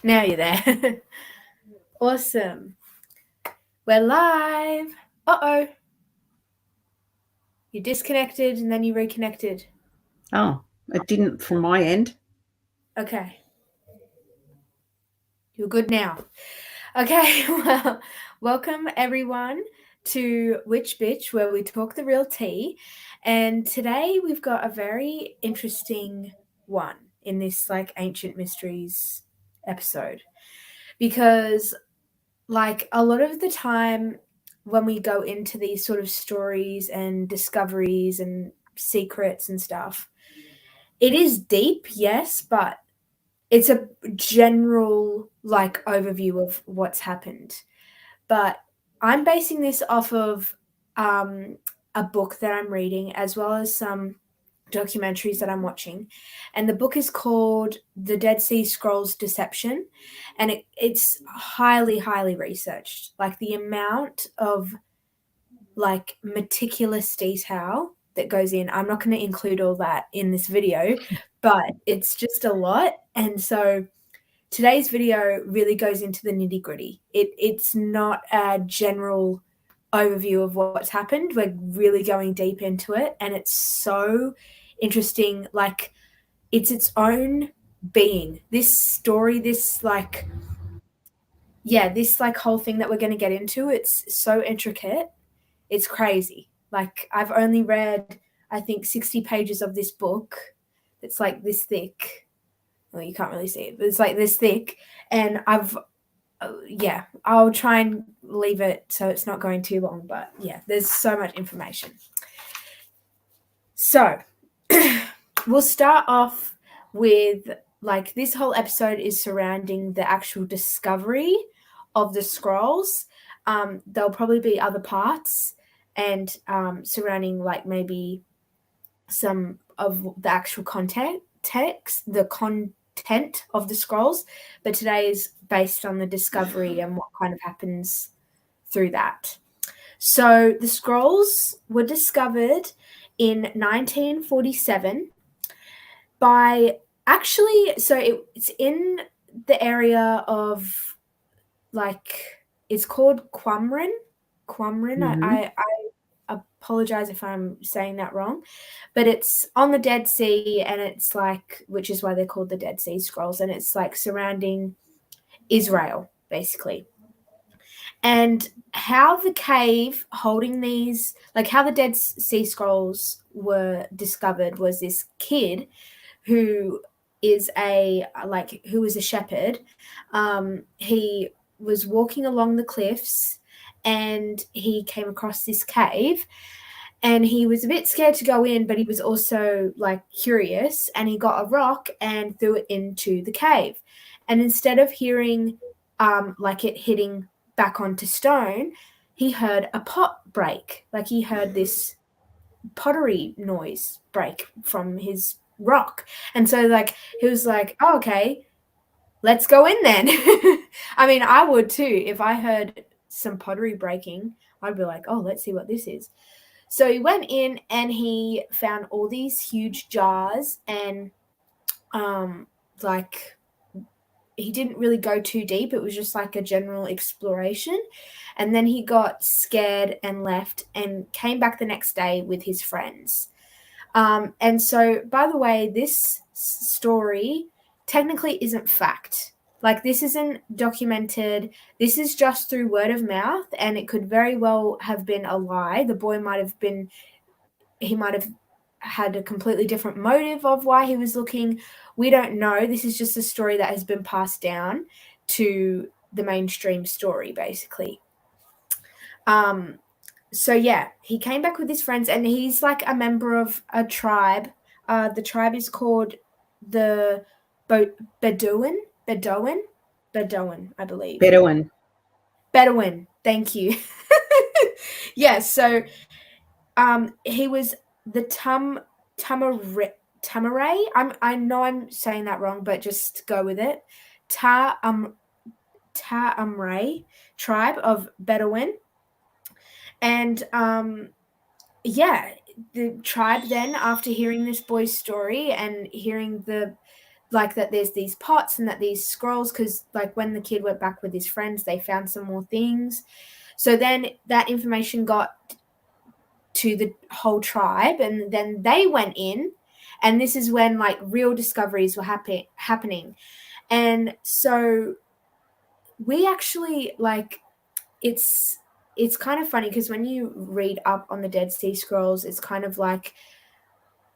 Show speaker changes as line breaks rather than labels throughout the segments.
Now you're there. Awesome. We're live. Uh-oh. You disconnected and then you reconnected.
Oh, it didn't from my end.
Okay. You're good now. Okay, well, welcome everyone to Witch Bitch, where we talk the real tea. And today we've got a very interesting one in this ancient mysteries episode. Because a lot of the time when we go into these sort of stories and discoveries and secrets and stuff, it is deep, yes, but it's a general overview of what's happened. But I'm basing this off of a book that I'm reading, as well as some documentaries that I'm watching. And the book is called The Dead Sea Scrolls Deception. And it's highly, highly researched. Like the amount of meticulous detail that goes in. I'm not going to include all that in this video, but it's just a lot. And so today's video really goes into the nitty-gritty. It's not a general overview of what's happened. We're really going deep into it, and it's so interesting. Like, it's its own being. This story, this whole thing that we're going to get into, it's so intricate. It's crazy. Like, I've only read, I think, 60 pages of this book. It's like this thick. Well, you can't really see it, but it's like this thick. And I'll try and leave it so it's not going too long. But yeah, there's so much information. So we'll start off with this whole episode is surrounding the actual discovery of the scrolls. There'll probably be other parts and surrounding maybe some of the actual content of the scrolls, but today is based on the discovery and what kind of happens through that. So the scrolls were discovered in 1947 by it's in the area of it's called Qumran.
Mm-hmm.
I apologize if I'm saying that wrong, but it's on the Dead Sea, and it's which is why they're called the Dead Sea Scrolls, and it's surrounding Israel, basically. And how the cave holding these, how the Dead Sea Scrolls were discovered was this kid who is a shepherd. He was walking along the cliffs and he came across this cave, and he was a bit scared to go in, but he was also curious, and he got a rock and threw it into the cave. And instead of hearing it hitting back onto stone, he heard a pot break. He heard this pottery noise break from his rock. And so he was like, oh, okay, let's go in then. I mean, I would too. If I heard some pottery breaking, I'd be like, oh, let's see what this is. So he went in and he found all these huge jars, and he didn't really go too deep. It was just a general exploration. And then he got scared and left and came back the next day with his friends. And so, by the way, this story technically isn't fact. This isn't documented. This is just through word of mouth, and it could very well have been a lie. The boy might have had a completely different motive of why he was looking. We don't know. This is just a story that has been passed down to the mainstream story, basically. So yeah, he came back with his friends, and he's a member of a tribe. The tribe is called the Bedouin, I believe. Bedouin. Thank you. Yeah. So, he was the Tamaray. I know I'm saying that wrong, but just go with it. Ta'amray tribe of Bedouin. And the tribe then, after hearing this boy's story and hearing the like that there's these pots and that these scrolls, because like when the kid went back with his friends, they found some more things. So then that information got to the whole tribe, and then they went in, and this is when like real discoveries were happening. And so we actually like it's kind of funny because when you read up on the Dead Sea Scrolls, it's kind of like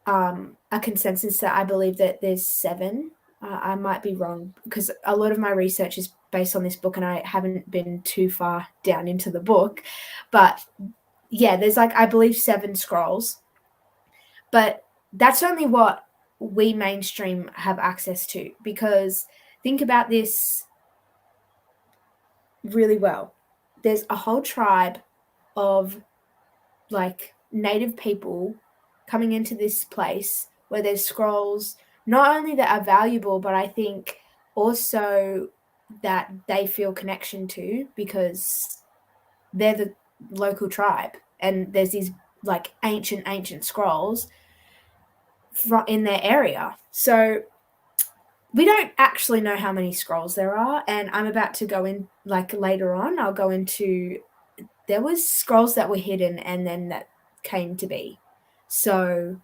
a consensus that I believe that there's 7. I might be wrong because a lot of my research is based on this book and I haven't been too far down into the book. But yeah, there's like, I believe 7 scrolls. But that's only what we mainstream have access to, because think about this really well. There's a whole tribe of like native people coming into this place where there's scrolls, not only that are valuable, but I think also that they feel connection to because they're the local tribe, and there's these like ancient scrolls in their area. So we don't actually know how many scrolls there are, and I'm about to go in like later on, I'll go into, there was scrolls that were hidden and then that came to be. So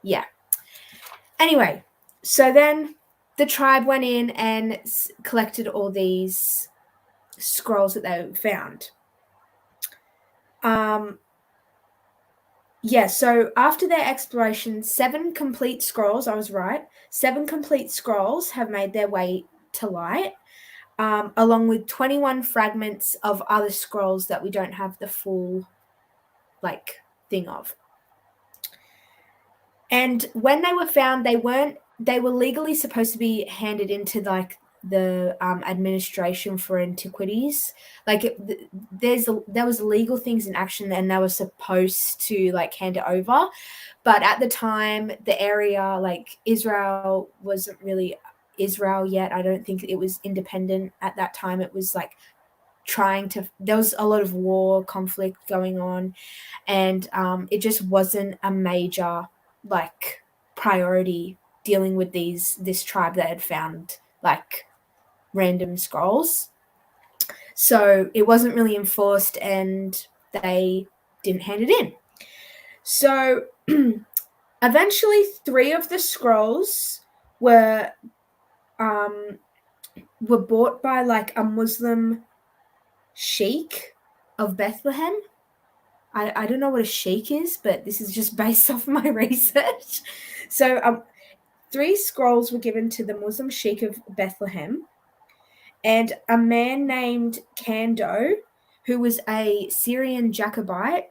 yeah. Anyway, so then the tribe went in and collected all these scrolls that they found. Yeah, so after their exploration, 7 complete scrolls, I was right, 7 complete scrolls have made their way to light, along with 21 fragments of other scrolls that we don't have the full, like, thing of. And when they were found, they were legally supposed to be handed into, like, the administration for antiquities. Like there was legal things in action and they were supposed to like hand it over, but at the time the area, like Israel wasn't really Israel yet. I don't think it was independent at that time. It was like there was a lot of war conflict going on, and it just wasn't a major like priority dealing with this tribe that had found like random scrolls. So it wasn't really enforced and they didn't hand it in. So eventually 3 of the scrolls were bought by like a Muslim sheikh of Bethlehem. I don't know what a sheikh is, but this is just based off my research. So 3 scrolls were given to the Muslim sheikh of Bethlehem, and a man named Kando, who was a Syrian Jacobite,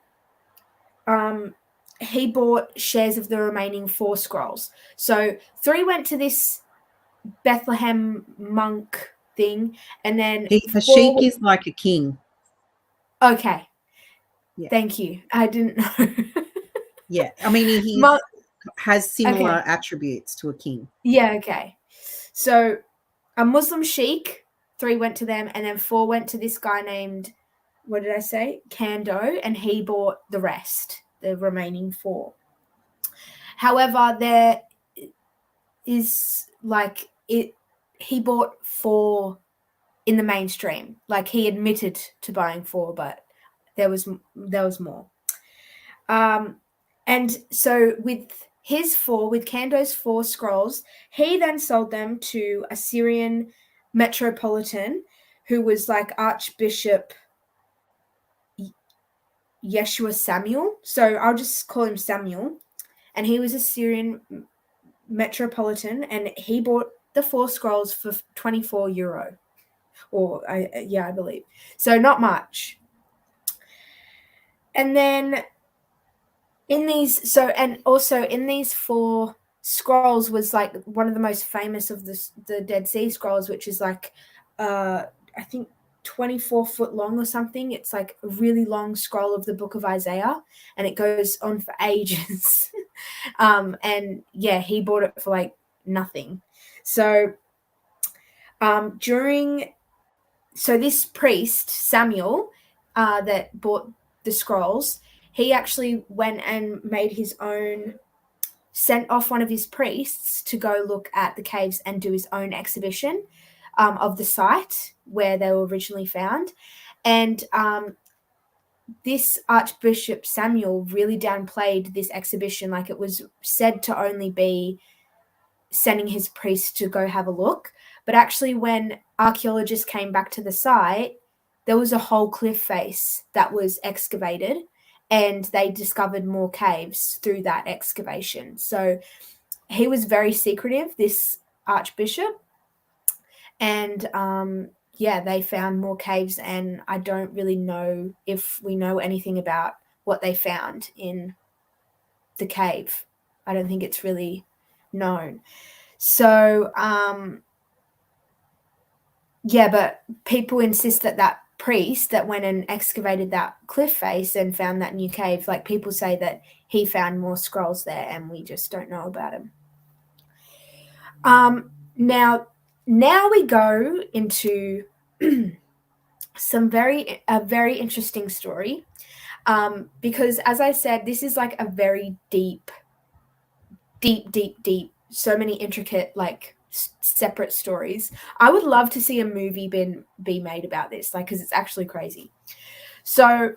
he bought shares of the remaining 4 scrolls. So 3 went to this Bethlehem monk thing, and then
A sheik is like a king.
Okay.
Yeah.
Thank you. I didn't know.
Yeah. I mean, he has similar attributes to a king.
Yeah, okay. So a Muslim sheikh, 3 went to them, and then 4 went to this guy named, what did I say? Kando, and he bought the rest, the remaining 4. However, there is like he bought 4 in the mainstream. Like he admitted to buying 4, but there was more. And so with Kando's 4 scrolls, he then sold them to a Syrian metropolitan who was like Archbishop Yeshua Samuel. So I'll just call him Samuel. And he was a Syrian metropolitan, and he bought the 4 scrolls for €24. I believe. So not much. And then in these 4 scrolls was like one of the most famous of the Dead Sea Scrolls, which is like I think 24-foot long or something. It's like a really long scroll of the book of Isaiah, and it goes on for ages. And yeah, he bought it for like nothing. So this priest Samuel that bought the scrolls, he actually went and made his own sent off one of his priests to go look at the caves and do his own exhibition of the site where they were originally found. And this Archbishop Samuel really downplayed this exhibition. Like, it was said to only be sending his priest to go have a look. But actually, when archaeologists came back to the site, there was a whole cliff face that was excavated, and they discovered more caves through that excavation. So he was very secretive, this archbishop. And they found more caves, and I don't really know if we know anything about what they found in the cave. I don't think it's really known. So, but people insist that priest that went and excavated that cliff face and found that new cave, like, people say that he found more scrolls there and we just don't know about him. Now we go into a very interesting story, because, as I said, this is like a very deep, so many intricate, like, separate stories. I would love to see a movie be made about this, like, because it's actually crazy. So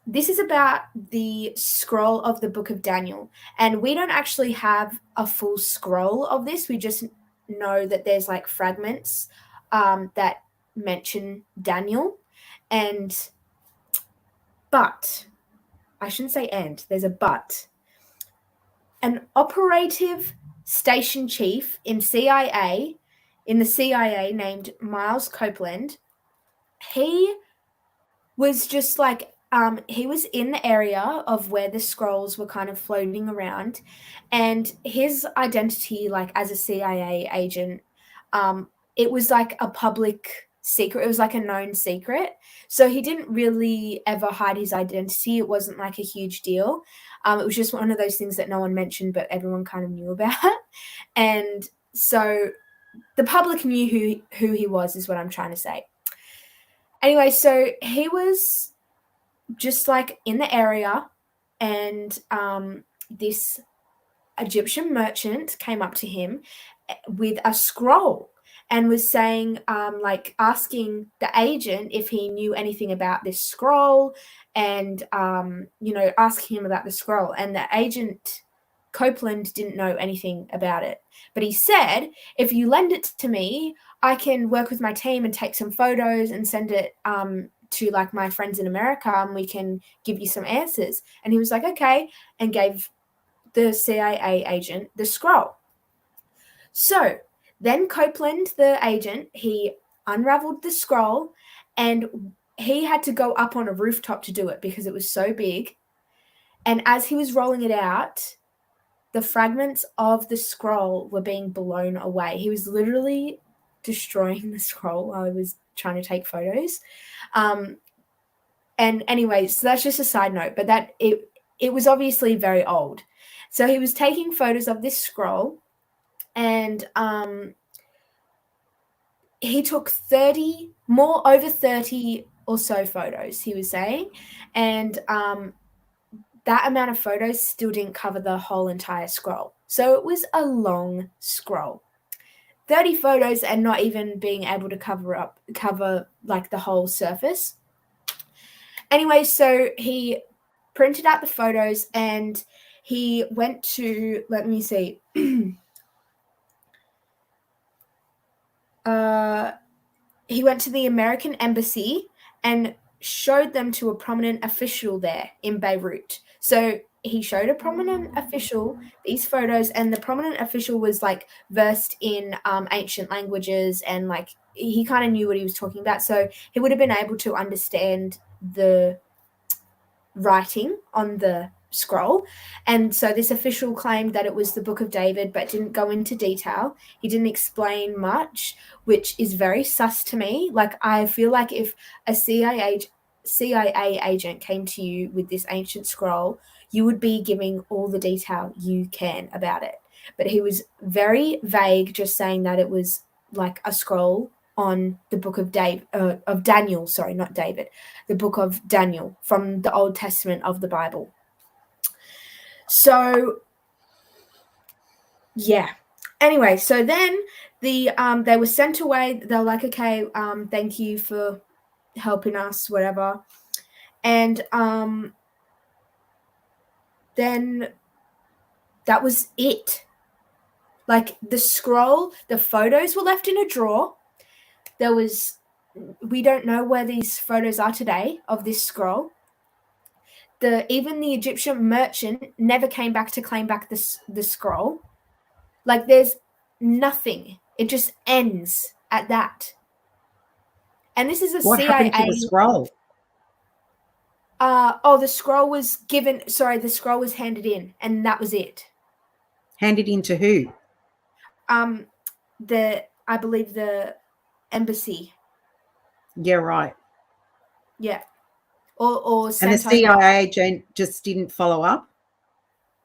this is about the scroll of the Book of Daniel, and we don't actually have a full scroll of this. We just know that there's like fragments that mention Daniel, but I shouldn't say and, there's a but. An operative station chief in the CIA named Miles Copeland, he was just like, he was in the area of where the scrolls were kind of floating around, and his identity, like, as a CIA agent, it was like a public secret. It was like a known secret. So he didn't really ever hide his identity. It wasn't like a huge deal. It was just one of those things that no one mentioned, but everyone kind of knew about. And so the public knew who he was, is what I'm trying to say. Anyway, so he was just like in the area, and this Egyptian merchant came up to him with a scroll and was saying, like, asking the agent if he knew anything about this scroll, and asking him about the scroll. And the agent, Copeland, didn't know anything about it, but he said, if you lend it to me, I can work with my team and take some photos and send it to, like, my friends in America, and we can give you some answers. And he was like, okay, and gave the CIA agent the scroll. So then Copeland, the agent, he unraveled the scroll, and he had to go up on a rooftop to do it because it was so big. And as he was rolling it out, the fragments of the scroll were being blown away. He was literally destroying the scroll while he was trying to take photos. And anyway, so that's just a side note, but that it was obviously very old. So he was taking photos of this scroll, and he took over 30 or so photos, he was saying. And that amount of photos still didn't cover the whole entire scroll. So it was a long scroll. 30 photos and not even being able to cover like the whole surface. Anyway, so he printed out the photos, and he went to, let me see, he went to the American embassy and showed them to a prominent official there in Beirut. So he showed a prominent official these photos, and the prominent official was like versed in ancient languages, and like he kind of knew what he was talking about. So he would have been able to understand the writing on the scroll. And so this official claimed that it was the Book of David, but didn't go into detail. He didn't explain much, which is very sus to me. Like, I feel like if a CIA agent came to you with this ancient scroll, you would be giving all the detail you can about it. But he was very vague, just saying that it was like a scroll on the book of Daniel, sorry, not David, the book of Daniel from the Old Testament of the Bible. So Yeah. Anyway, so then they were sent away. They're like, okay, thank you for helping us, whatever. And then that was it. Like the scroll, the photos were left in a drawer. We don't know where these photos are today of this scroll. Even the Egyptian merchant never came back to claim back the scroll. Like there's nothing. It just ends at that. And this is a
What
CIA.
happened to the scroll?
The scroll was the scroll was handed in, and that was it.
Handed in to who?
I believe the embassy.
Yeah, right.
Yeah. Or
And the CIA agent just didn't follow up?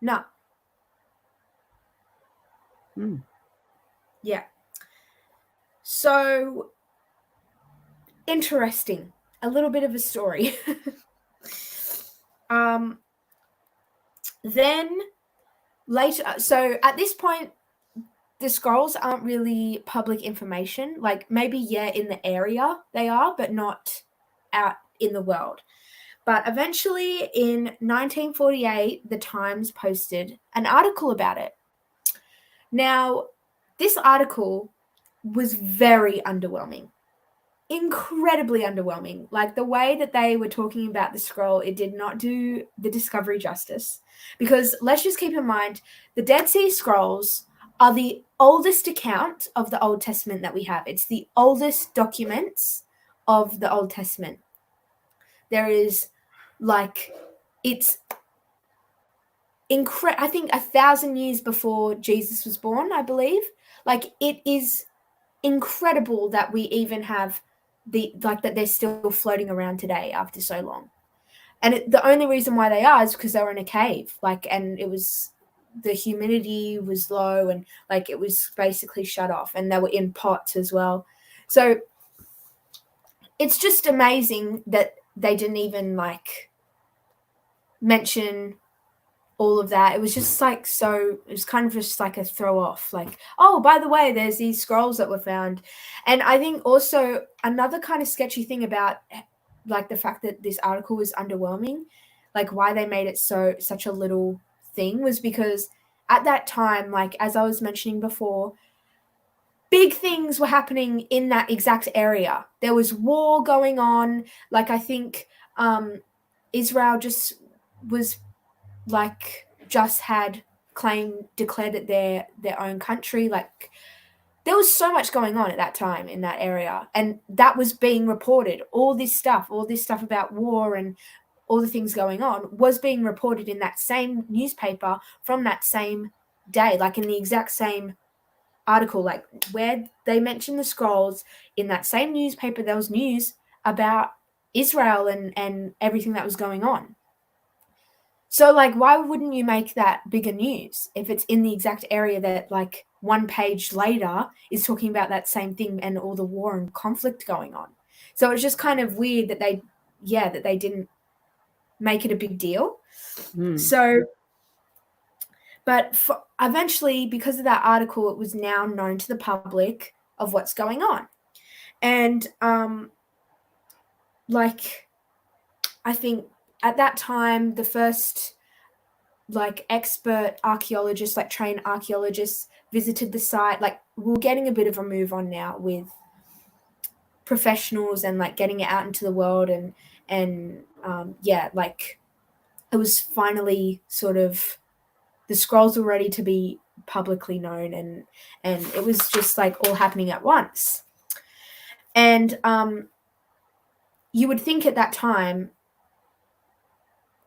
No. Yeah. So interesting. A little bit of a story. Then later, so at this point, the scrolls aren't really public information. Like maybe, in the area they are, but not out in the world. But eventually in 1948, the Times posted an article about it. Now, this article was very underwhelming. Incredibly underwhelming. Like the way that they were talking about the scroll, it did not do the discovery justice. Because let's just keep in mind, the Dead Sea Scrolls are the oldest account of the Old Testament that we have. It's the oldest documents of the Old Testament. There is it's I think 1,000 years before Jesus was born, I believe. Like it is incredible that we even have that they're still floating around today after so long. And the only reason why they are is because they were in a cave, and it was the humidity was low, and it was basically shut off, and they were in pots as well. So it's just amazing that they didn't even mention all of that. It was just it was kind of just like a throw off, oh, by the way, there's these scrolls that were found. And I think also another kind of sketchy thing about the fact that this article was underwhelming, why they made it such a little thing, was because at that time, as I was mentioning before, big things were happening in that exact area. There was war going on. I think Israel just was just had declared it their own country. There was so much going on at that time in that area, and that was being reported. All this stuff about war and all the things going on was being reported in that same newspaper from that same day, in the exact same article, where they mentioned the scrolls. In that same newspaper, there was news about Israel and everything that was going on. So, why wouldn't you make that bigger news if it's in the exact area that, one page later is talking about that same thing and all the war and conflict going on? So it's just kind of weird that they didn't make it a big deal. So, but eventually, because of that article, it was now known to the public of what's going on. And, I think at that time, the first expert archaeologists, trained archaeologists, visited the site. We're getting a bit of a move on now with professionals and getting it out into the world, and it was finally sort of, the scrolls were ready to be publicly known, and it was just all happening at once. And you would think at that time,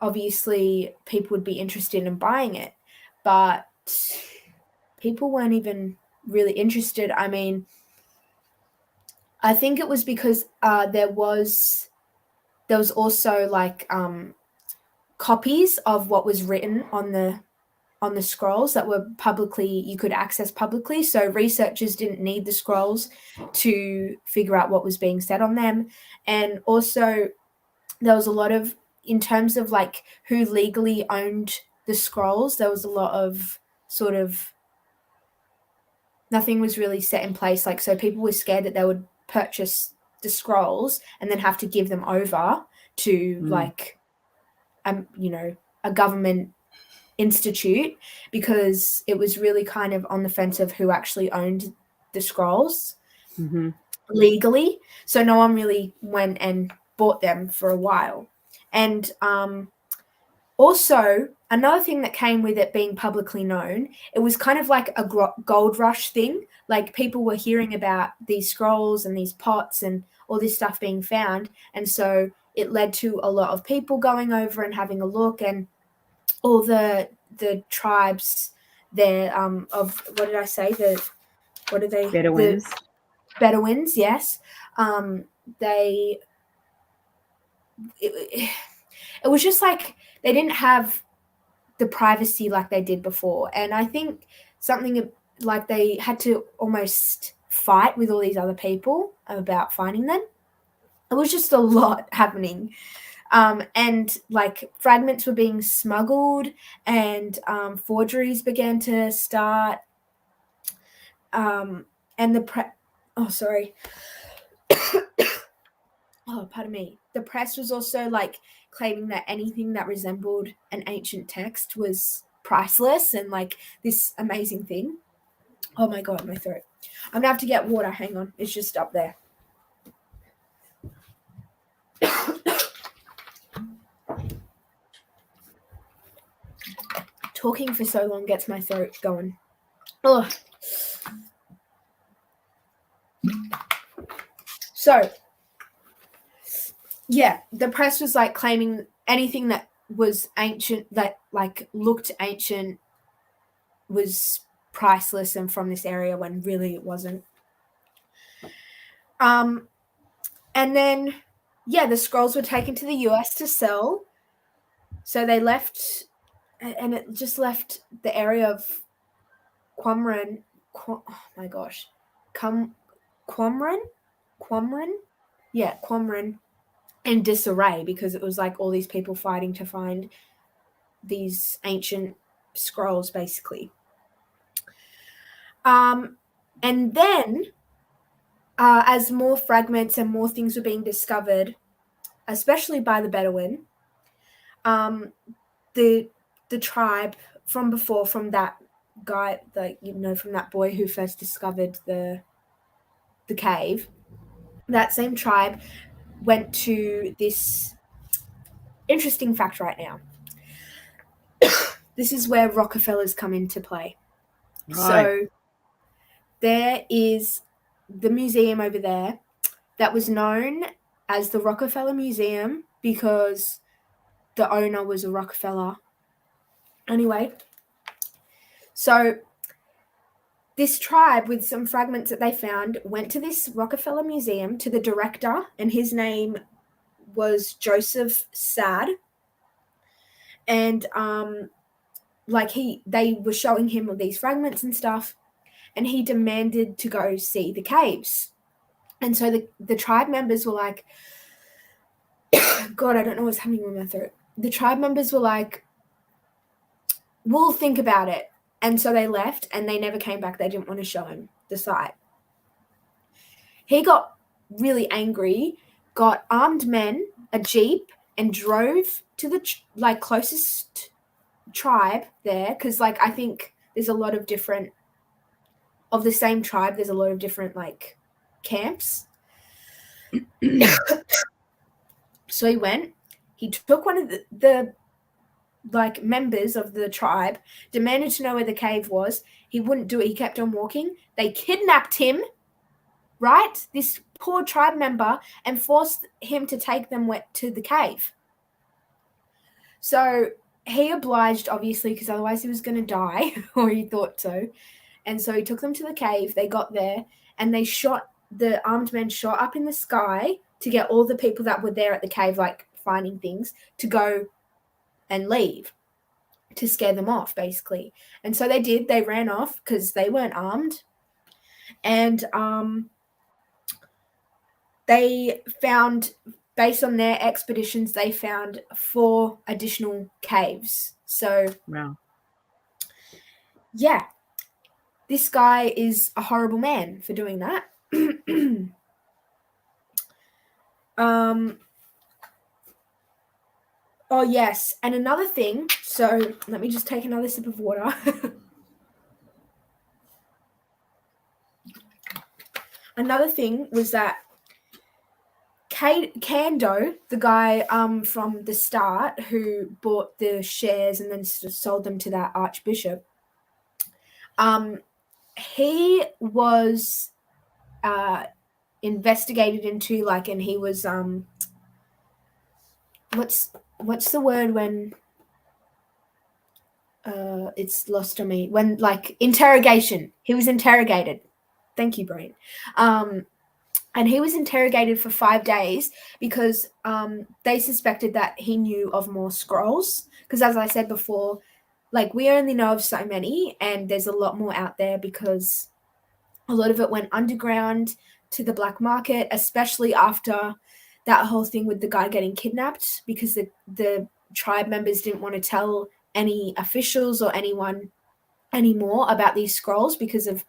obviously people would be interested in buying it, but people weren't even really interested. I mean, I think it was because there was also copies of what was written on the scrolls that were you could access publicly. So researchers didn't need the scrolls to figure out what was being said on them. And also there was a lot of, in terms of who legally owned the scrolls, there was a lot of sort of nothing was really set in place. Like, so people were scared that they would purchase the scrolls and then have to give them over to like, you know, a government institute, because it was really kind of on the fence of who actually owned the scrolls legally. So no one really went and bought them for a while. And also, another thing that came with it being publicly known, it was kind of like a gold rush thing. Like, people were hearing about these scrolls and these pots and all this stuff being found. And so it led to a lot of people going over and having a look, and all the tribes there of, what did I say? What are they?
Bedouins.
The Bedouins, yes. It was just like they didn't have the privacy like they did before. And I think something like they had to almost fight with all these other people about finding them. It was just a lot happening. And like fragments were being smuggled, and forgeries began to start. And pardon me. The press was also like claiming that anything that resembled an ancient text was priceless and like this amazing thing. Oh my God, my throat. I'm gonna have to get water. Hang on. It's just up there. Talking for so long gets my throat going. Ugh. So, yeah, the press was like claiming anything that was ancient, that like looked ancient, was priceless and from this area, when really it wasn't. And then, yeah, the scrolls were taken to the US to sell. So they left, and it just left the area of Qumran. Oh my gosh. Qumran? Yeah, Qumran, in disarray, because it was like all these people fighting to find these ancient scrolls, basically. And then, as more fragments and more things were being discovered, especially by the Bedouin, the tribe from before, from that guy, from that boy who first discovered the cave, that same tribe went to this interesting fact right now. This is where Rockefellers come into play. Right. So there is the museum over there that was known as the Rockefeller Museum because the owner was a Rockefeller. Anyway, so this tribe, with some fragments that they found, went to this Rockefeller Museum, to the director, and his name was Joseph Sad. And they were showing him all these fragments and stuff, and he demanded to go see the caves. And so the tribe members were like, God, I don't know what's happening with my throat. The tribe members were like, we'll think about it. And so they left, and they never came back. They didn't want to show him the site. He got really angry, got armed men, a jeep, and drove to the closest tribe there, because I think there's a lot of different of the same tribe. There's a lot of different camps. So he went. He took one of the members of the tribe, demanded to know where the cave was. He wouldn't do it. He kept on walking. They kidnapped him, right? This poor tribe member, and forced him to take them to the cave. So he obliged, obviously, because otherwise he was going to die, or he thought so. And so he took them to the cave. They got there, and the armed men shot up in the sky to get all the people that were there at the cave, finding things, to go and leave, to scare them off, basically. And so they did. They ran off because they weren't armed. And they found, based on their expeditions, they found 4 additional caves. So,
wow.
Yeah. this guy is a horrible man for doing that. Oh, yes. And another thing, so let me just take another sip of water. Another thing was that Kando, the guy from the start who bought the shares and then sold them to that archbishop, he was investigated into, like, and he was what's the word when it's lost on me, when, like, interrogation. He was interrogated. Thank you, brain. And he was interrogated for 5 days because they suspected that he knew of more scrolls. Because, as I said before, like, we only know of so many, and there's a lot more out there because a lot of it went underground to the black market, especially after that whole thing with the guy getting kidnapped, because the tribe members didn't want to tell any officials or anyone anymore about these scrolls because of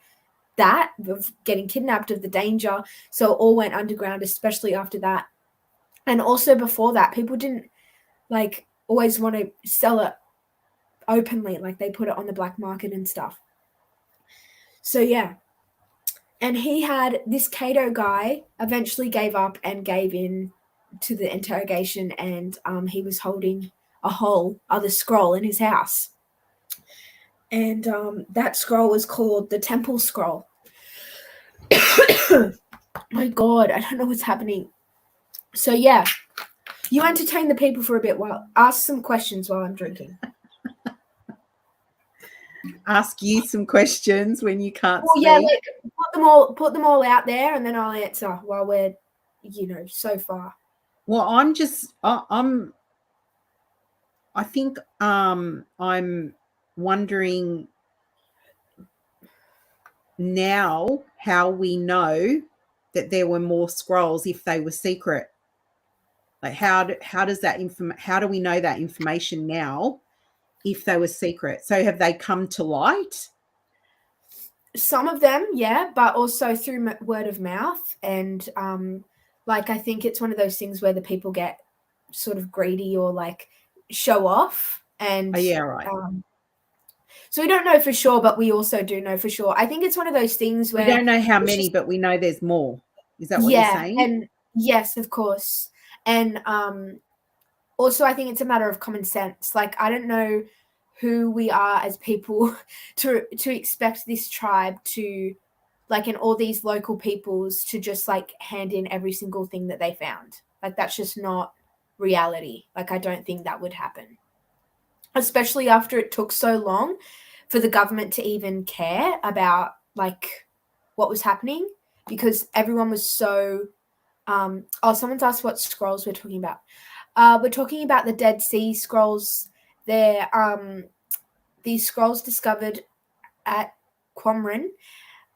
that, of getting kidnapped, of the danger. So it all went underground, especially after that. And also before that, people didn't, like, always want to sell it openly, like they put it on the black market and stuff. So yeah. And he had, this Cato guy eventually gave up and gave in to the interrogation, and he was holding a whole other scroll in his house. And that scroll was called the Temple Scroll. My God, I don't know what's happening. So yeah, you entertain the people for a bit while, ask some questions while I'm drinking.
Ask you some questions when you can't speak.
Yeah, like, put them all out there, and then I'll answer while we're, so far.
Well, I think I'm wondering now how we know that there were more scrolls if they were secret. Like, how does that how do we know that information now if they were secret? So have they come to light?
Some of them, yeah, but also through word of mouth. And like, I think it's one of those things where the people get sort of greedy or, like, show off. And
oh, yeah, right.
So we don't know for sure, but we also do know for sure. I think it's one of those things where
we don't know how many, but we know there's more. Is that what you're saying?
And yes, of course. And also, I think it's a matter of common sense. Like, I don't know who we are as people to expect this tribe to, like, and all these local peoples to just, like, hand in every single thing that they found. Like, that's just not reality. Like, I don't think that would happen, especially after it took so long for the government to even care about, like, what was happening, because everyone was so someone's asked what scrolls we're talking about. We're talking about the Dead Sea Scrolls. They're these scrolls discovered at Qumran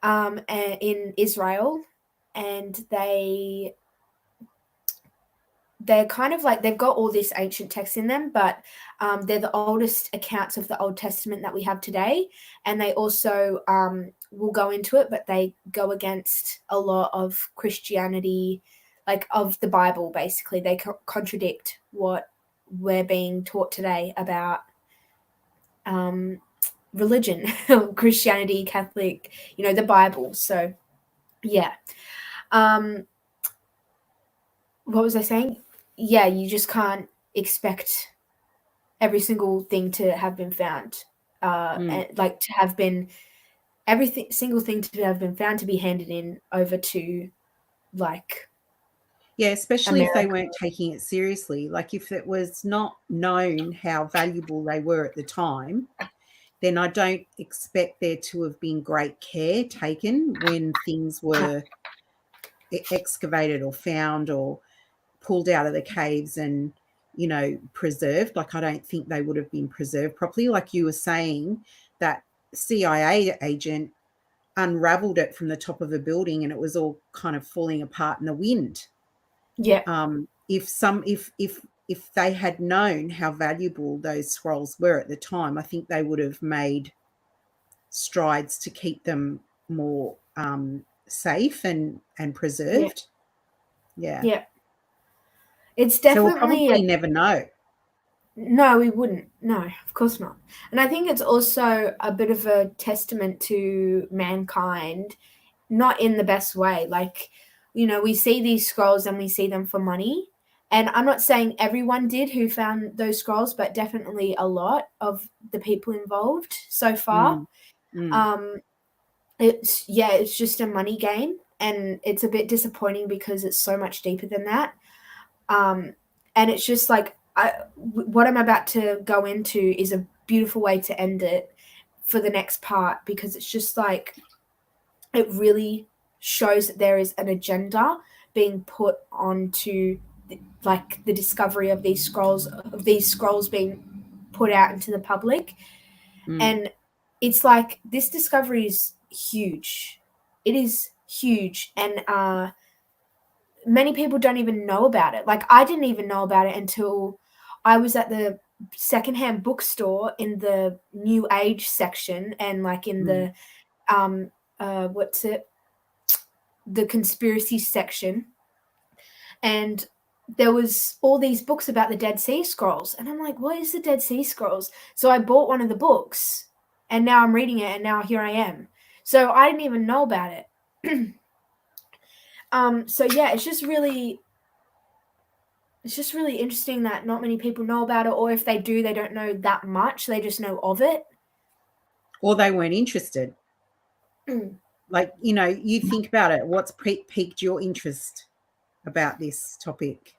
in Israel, and they're kind of like, they've got all this ancient text in them, but they're the oldest accounts of the Old Testament that we have today. And they also will go into it, but they go against a lot of Christianity, like, of the Bible, basically. They contradict what we're being taught today about religion, Christianity, Catholic, the Bible. So, yeah. What was I saying? Yeah, you just can't expect every single thing to have been found, and, like, to have been single thing to have been found to be handed in over to, like,
yeah, especially
America.
If they weren't taking it seriously. Like, if it was not known how valuable they were at the time, then I don't expect there to have been great care taken when things were excavated or found or pulled out of the caves and, preserved. Like, I don't think they would have been preserved properly. Like you were saying, that CIA agent unraveled it from the top of a building and it was all kind of falling apart in the wind.
Yeah.
If they had known how valuable those scrolls were at the time, I think they would have made strides to keep them more safe and preserved. Yeah.
Yeah. It's
So we'll
definitely
probably never know.
no, we wouldn't. No, of course not. And I think it's also a bit of a testament to mankind, not in the best way. Like, we see these scrolls and we see them for money. And I'm not saying everyone did who found those scrolls, but definitely a lot of the people involved so far. Um, it's just a money game, and it's a bit disappointing because it's so much deeper than that. And it's just like what I'm about to go into is a beautiful way to end it for the next part, because it's just like it really shows that there is an agenda being put onto like the discovery of these scrolls being put out into the public. And it's like this discovery is huge. It is huge, and many people don't even know about it. Like, I didn't even know about it until I was at the secondhand bookstore in the New Age section, and like in the the conspiracy section, and there was all these books about the Dead Sea Scrolls, and I'm like, what is the Dead Sea Scrolls? So I bought one of the books, and now I'm reading it, and now here I am. So I didn't even know about it. So yeah, it's just really interesting that not many people know about it, or if they do, they don't know that much. They just know of it.
Or they weren't interested. Like, you think about it. What's piqued your interest about this topic?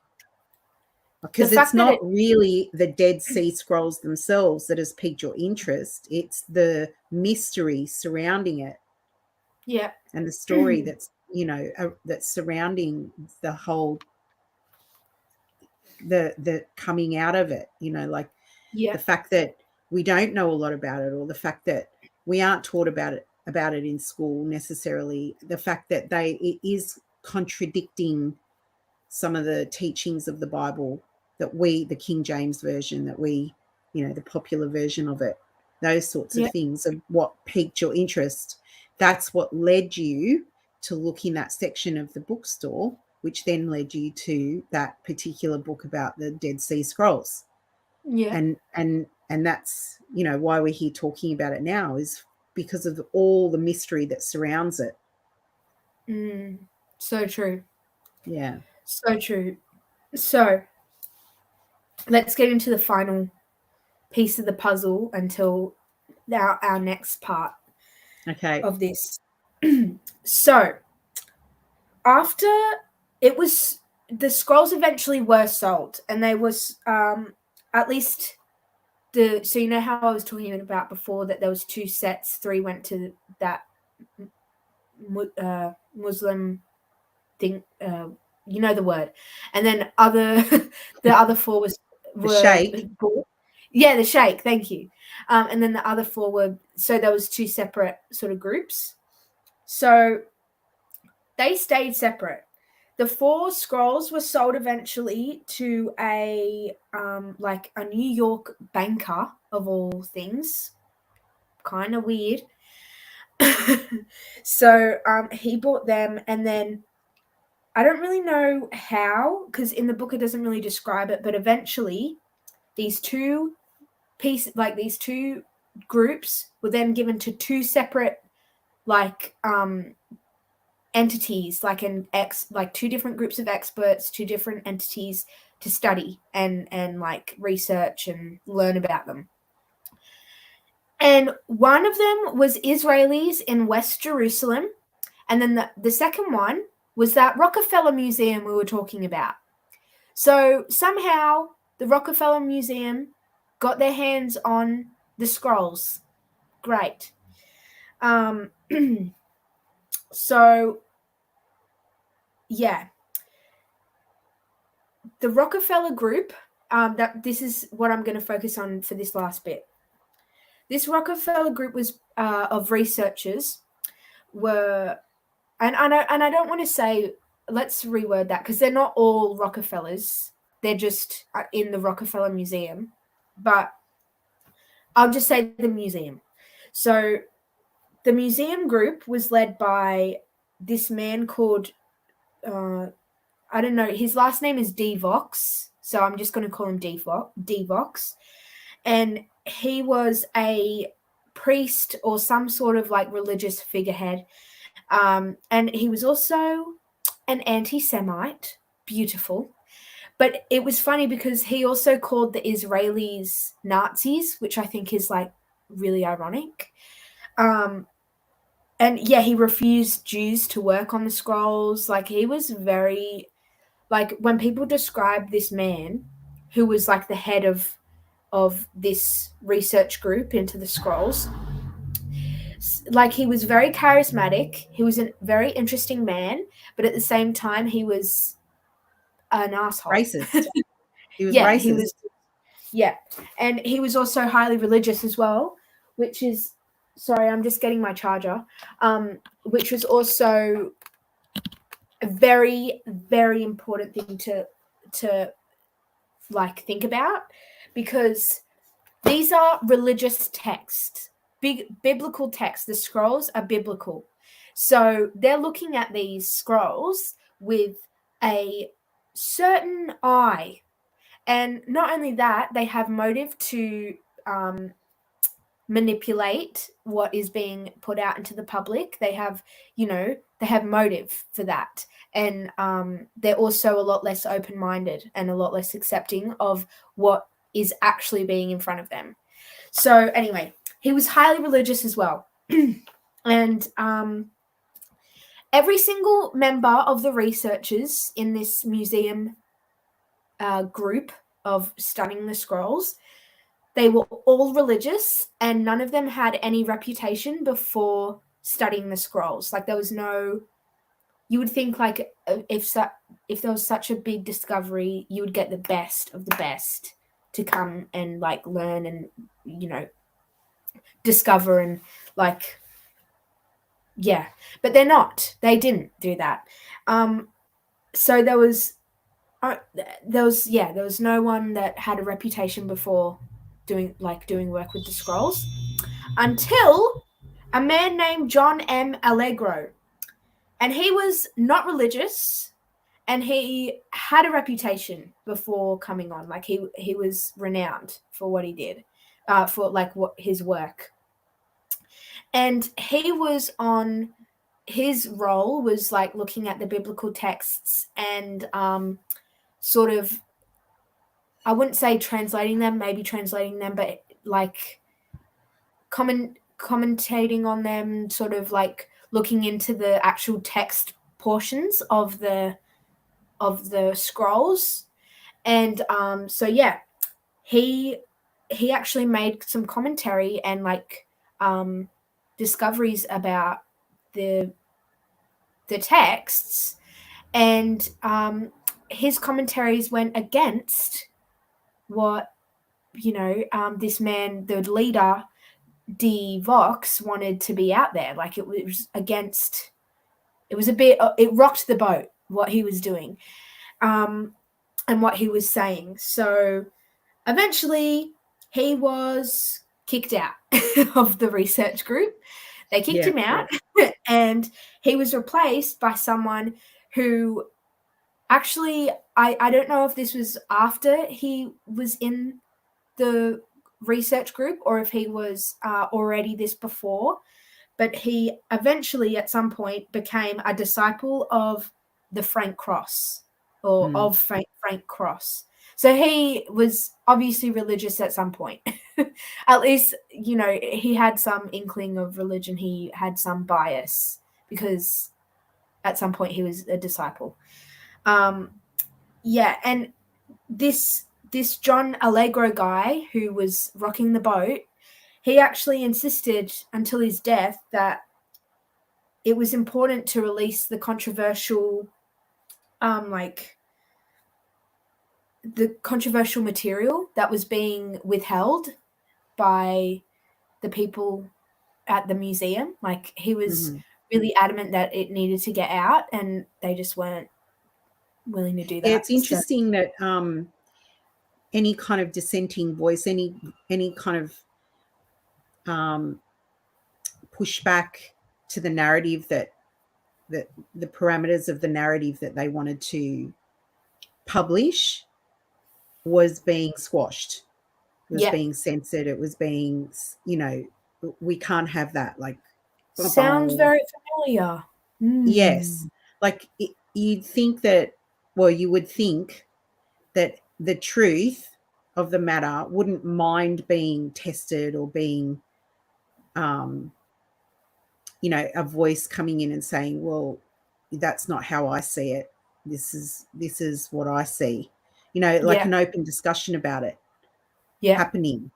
Because it's not really the Dead Sea Scrolls themselves that has piqued your interest. It's the mystery surrounding it.
Yeah.
And the story that's, that's surrounding the whole, the coming out of it, like the fact that we don't know a lot about it, or the fact that we aren't taught about it in school necessarily, the fact that it is contradicting some of the teachings of the Bible that the King James version, that we, the popular version of it, those sorts of things are what piqued your interest. That's what led you to look in that section of the bookstore, which then led you to that particular book about the Dead Sea Scrolls.
Yeah.
And that's, why we're here talking about it now, is because of all the mystery that surrounds it.
So true.
Yeah.
So true. So let's get into the final piece of the puzzle until our next part of this. So after the scrolls eventually were sold, and they was at least so you know how I was talking about before that there was 2 sets, 3 went to that Muslim thing, the word, and then the other 4 were
sheikh.
Yeah, the sheikh, thank you. And then the other 4 were, so there was 2 separate sort of groups. So they stayed separate. The 4 scrolls were sold eventually to a New York banker, of all things. Kind of weird. So he bought them, and then I don't really know how, because in the book it doesn't really describe it, but eventually these 2 groups were then given to 2 separate entities, like 2 different groups of experts, 2 different entities to study and like research and learn about them. And one of them was Israelis in West Jerusalem, and then the second one was that Rockefeller Museum we were talking about. So somehow the Rockefeller Museum got their hands on the scrolls. Great. So yeah, the Rockefeller group, this is what I'm going to focus on for this last bit. This Rockefeller group was of researchers were, and I don't want to say, let's reword that, because they're not all Rockefellers. They're just in the Rockefeller Museum, but I'll just say the museum. So the museum group was led by this man called, I don't know, his last name is Devox, so I'm just going to call him Devox. And he was a priest or some sort of like religious figurehead. And he was also an anti-Semite. Beautiful. But it was funny because he also called the Israelis Nazis, which I think is like really ironic. And yeah, he refused Jews to work on the scrolls. Like he was very, like when people describe this man who was like the head of this research group into the scrolls, like he was very charismatic. He was a very interesting man, but at the same time he was an asshole.
Racist. He was
Yeah,
racist.
he was. Yeah, and he was also highly religious as well, which is, sorry, I'm just getting my charger. Which was also a very, very important thing to like think about, because these are religious texts, big biblical texts. The scrolls are biblical, so they're looking at these scrolls with a certain eye. And not only that, they have motive to manipulate what is being put out into the public. They have, they have motive for that. And they're also a lot less open-minded and a lot less accepting of what is actually being in front of them. So anyway, he was highly religious as well. And every single member of the researchers in this museum group of studying the scrolls, they were all religious, and none of them had any reputation before studying the scrolls. Like there was no, you would think like if there was such a big discovery, you would get the best of the best to come and like learn and discover and like, yeah, but they're not. They didn't do that. So there was no one that had a reputation before doing work with the scrolls, until a man named John M. Allegro. And he was not religious, and he had a reputation before coming on. Like he was renowned for what he did, for like what his work. And he was on, his role was like looking at the biblical texts and sort of, I wouldn't say translating them, maybe translating them, but like commentating on them, sort of like looking into the actual text portions of the scrolls. And so yeah, he actually made some commentary and like discoveries about the texts, and his commentaries went against what this man, the leader D Vox, wanted to be out there. Like it was against, it was a bit, it rocked the boat what he was doing and what he was saying. So eventually he was kicked out of the research group. They kicked him out, and he was replaced by someone who actually, I don't know if this was after he was in the research group or if he was already this before, but he eventually at some point became a disciple of the Frank Cross, or of Frank Cross. So he was obviously religious at some point. At least, he had some inkling of religion. He had some bias because at some point he was a disciple. Yeah, and this John Allegro guy who was rocking the boat, he actually insisted until his death that it was important to release the controversial the controversial material that was being withheld by the people at the museum. Like he was really adamant that it needed to get out, and they just weren't willing to do that.
It's interesting that any kind of dissenting voice, any kind of push back to the narrative that the parameters of the narrative that they wanted to publish was being squashed, was
Yeah.
being censored. It was being, we can't have that. Like,
Sounds very familiar.
yes, like you'd think that, well, you would think that the truth of the matter wouldn't mind being tested or being, a voice coming in and saying, well, that's not how I see it. This is what I see. Like
Yeah.
an open discussion about it
Yeah.
happening.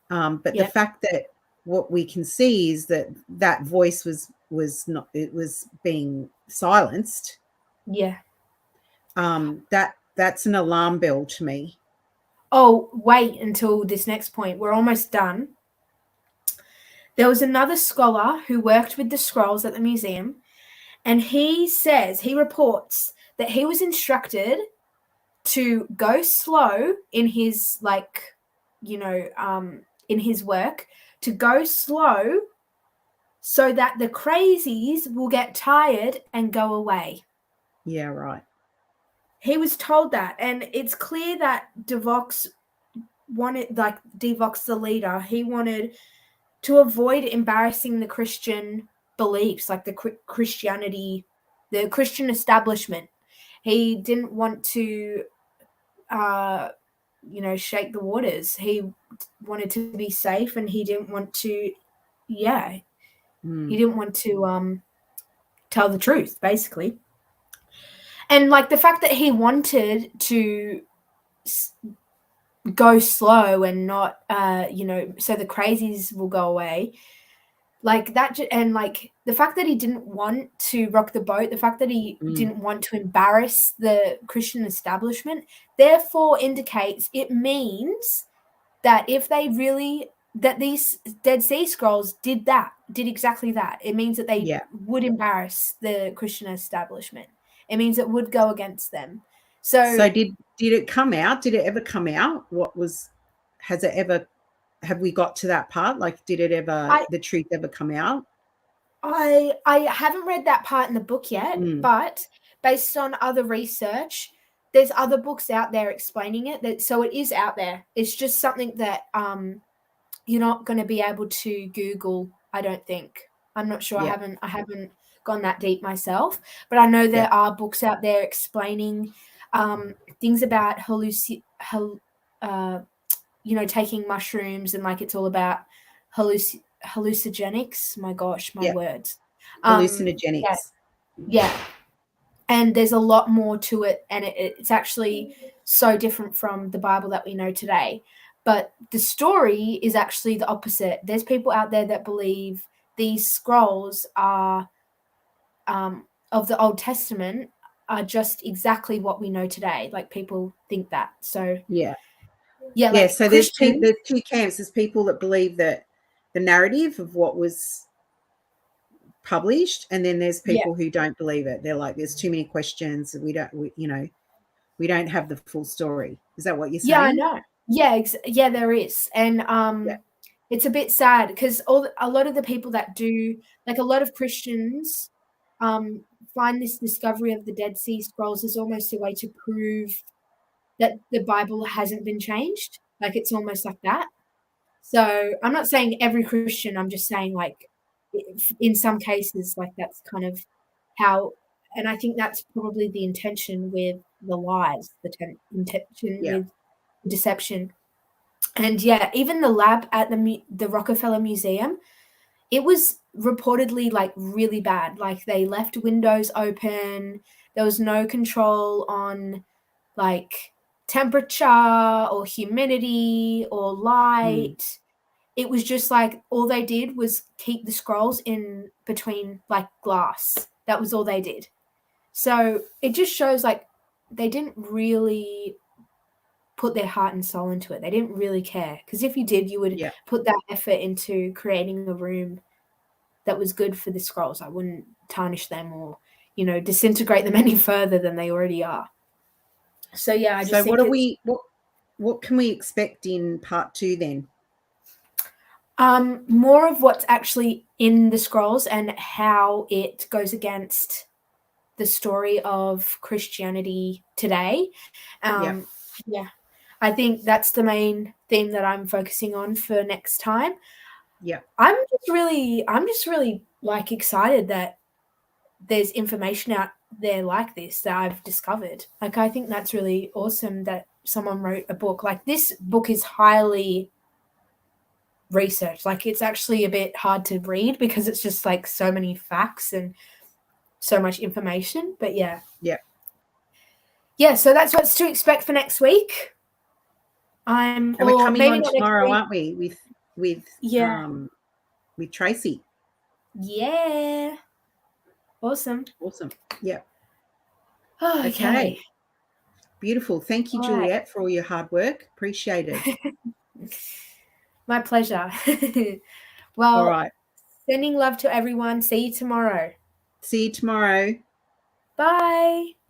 But the
Yeah.
fact that what we can see is that voice was not, it was being silenced.
Yeah.
That's an alarm bell to me.
Oh, wait until this next point. We're almost done. There was another scholar who worked with the scrolls at the museum, and he reports that he was instructed to go slow in his in his work, to go slow so that the crazies will get tired and go away.
Yeah, right.
He was told that, and it's clear that DeVox, the leader, he wanted to avoid embarrassing the Christian beliefs, like the Christianity, the Christian establishment. He didn't want to, shake the waters. He wanted to be safe, and he didn't want to, he didn't want to tell the truth, basically. And like the fact that he wanted to go slow and not, so the crazies will go away, like that. And like the fact that he didn't want to rock the boat, the fact that he didn't want to embarrass the Christian establishment, therefore indicates, it means that if they really, that these Dead Sea Scrolls did exactly that. It means that they would embarrass the Christian establishment. It means it would go against them. So
did it come out? Did it ever come out? Have we got to that part? Like, did it ever, the truth ever come out?
I haven't read that part in the book yet, but based on other research, there's other books out there explaining it. So it is out there. It's just something that you're not going to be able to Google, I don't think. I'm not sure.
Yeah.
I haven't gone that deep myself, but I know there are books out there explaining things about taking mushrooms, and like it's all about hallucinogenics. My gosh, my words.
Hallucinogenics.
Yeah. And there's a lot more to it, and it's actually so different from the Bible that we know today. But the story is actually the opposite. There's people out there that believe these scrolls are of the Old Testament are just exactly what we know today. Like people think that. So like
so there's two camps. There's people that believe that the narrative of what was published, and then there's people who don't believe it. They're like, there's too many questions, we don't have the full story. Is that what you're saying?
Yeah, I know. Yeah, there is. And it's a bit sad because a lot of the people that do, like a lot of Christians find this discovery of the Dead Sea Scrolls as almost a way to prove that the Bible hasn't been changed. Like it's almost like that. So I'm not saying every Christian, I'm just saying like in some cases, like that's kind of how, and I think that's probably the intention with the lies, the intention with deception. And even the lab at the Rockefeller Museum, it was reportedly like really bad. Like they left windows open. There was no control on like temperature or humidity or light. It was just like all they did was keep the scrolls in between like glass. That was all they did. So it just shows like they didn't really put their heart and soul into it. They didn't really care. Because if you did, you would put that effort into creating a room that was good for the scrolls. I wouldn't tarnish them or, disintegrate them any further than they already are. So I just
think what can we expect in part 2 then?
More of what's actually in the scrolls and how it goes against the story of Christianity today.
Yeah.
Yeah, I think that's the main theme that I'm focusing on for next time.
Yeah.
I'm just really like excited that there's information out there like this that I've discovered. Like, I think that's really awesome that someone wrote a book. Like, this book is highly researched. Like, it's actually a bit hard to read because it's just like so many facts and so much information. But yeah.
Yeah.
Yeah, so that's what's to expect for next week.
And we're
Or
coming
maybe
on
not next
tomorrow,
week.
aren't we? With
Yeah.
Tracy.
Yeah. Awesome.
Awesome. Yeah.
Oh, okay.
Beautiful. Thank you,
All right.
Juliet, for all your hard work. Appreciated.
My pleasure.
All
Well,
right.
sending love to everyone. See you tomorrow.
See you tomorrow.
Bye.